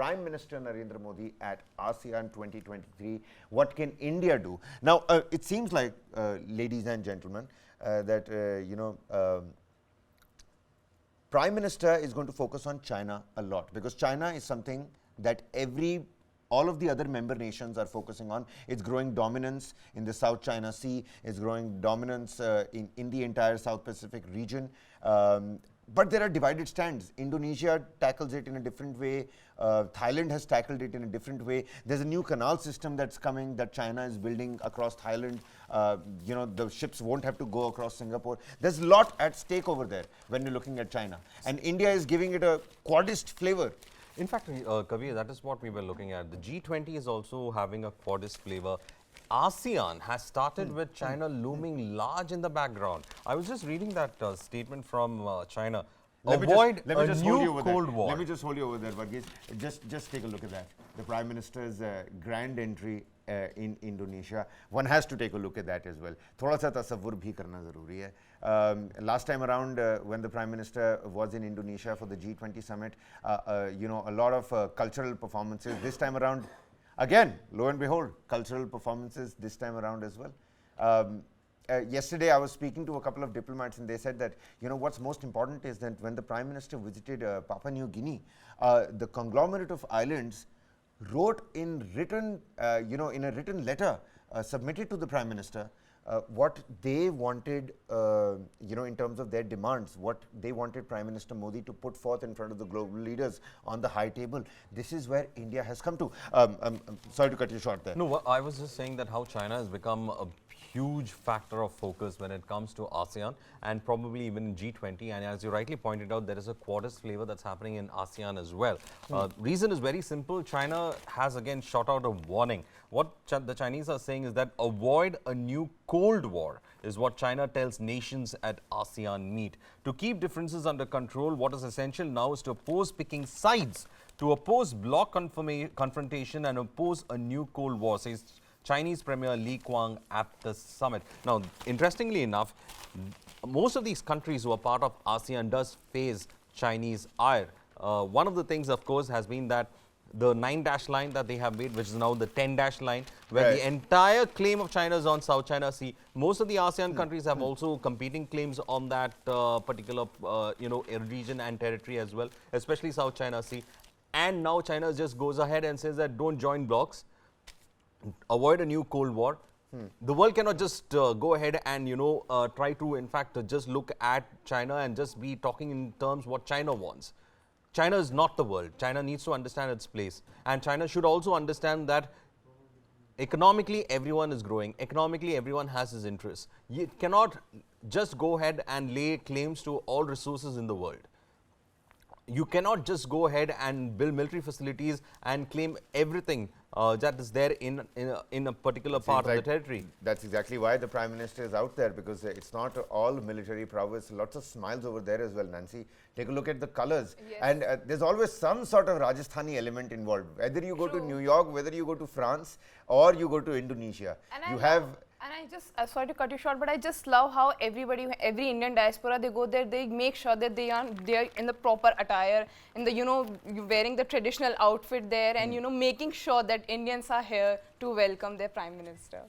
Prime Minister Narendra Modi at ASEAN 2023. What can India do? Now, it seems like, ladies and gentlemen, that, Prime Minister is going to focus on China a lot, because China is something that all of the other member nations are focusing on. It's growing dominance in the South China Sea, it's growing dominance in the entire South Pacific region. But there are divided stands. Indonesia tackles it in a different way. Thailand has tackled it in a different way. There's a new canal system that's coming that China is building across Thailand. The ships won't have to go across Singapore. There's a lot at stake over there when you're looking at China. And India is giving it a Quadist flavor. In fact, Kabir, that is what we were looking at. The G20 is also having a Quadist flavor. ASEAN has started with China looming large in the background. I was just reading that statement from China. Avoid a new Cold War. Let me just hold you over there, Varghese. Just take a look at that. The Prime Minister's grand entry in Indonesia. One has to take a look at that as well. थोड़ा सा तसव्वुर भी करना ज़रूरी है. Last time around, when the Prime Minister was in Indonesia for the G20 summit, a lot of cultural performances. This time around, again, lo and behold, cultural performances this time around as well. Yesterday, I was speaking to a couple of diplomats, and they said that, what's most important is that when the Prime Minister visited Papua New Guinea, the conglomerate of islands wrote in written, in a written letter submitted to the Prime Minister what they wanted, in terms of their demands, what they wanted Prime Minister Modi to put forth in front of the global leaders on the high table. This is where India has come to. I'm sorry to cut you short there. No, I was just saying that how China has become a huge factor of focus when it comes to ASEAN and probably even in G20. And as you rightly pointed out, there is a Quadist flavor that's happening in ASEAN as well. Reason is very simple. China has again shot out a warning. What the Chinese are saying is that avoid a new Cold War is what China tells nations at ASEAN meet. To keep differences under control, what is essential now is to oppose picking sides, to oppose bloc confrontation and oppose a new Cold War, says Chinese Premier Li Qiang at the summit. Now, interestingly enough, most of these countries who are part of ASEAN does face Chinese ire. One of the things, of course, has been that the 9-dash line that they have made, which is now the 10-dash line, where the entire claim of China is on South China Sea. Most of the ASEAN countries have also competing claims on that particular, region and territory as well, especially South China Sea. And now China just goes ahead and says that don't join blocs, avoid a new Cold War. The world cannot just go ahead and, try to, in fact, just look at China and just be talking in terms what China wants. China is not the world. China needs to understand its place. And China should also understand that economically everyone is growing. Economically everyone has his interests. You cannot just go ahead and lay claims to all resources in the world. You cannot just go ahead and build military facilities and claim everything that is there in a particular part of the territory. That's exactly why the Prime Minister is out there, because it's not all military prowess. Lots of smiles over there as well, Nancy. Take a look at the colors. Yes. And there's always some sort of Rajasthani element involved. Whether you go to New York, whether you go to France, or you go to Indonesia. And I just, sorry to cut you short, but I just love how every Indian diaspora, they go there, they make sure that they are in the proper attire, in the, wearing the traditional outfit there, and, making sure that Indians are here to welcome their Prime Minister.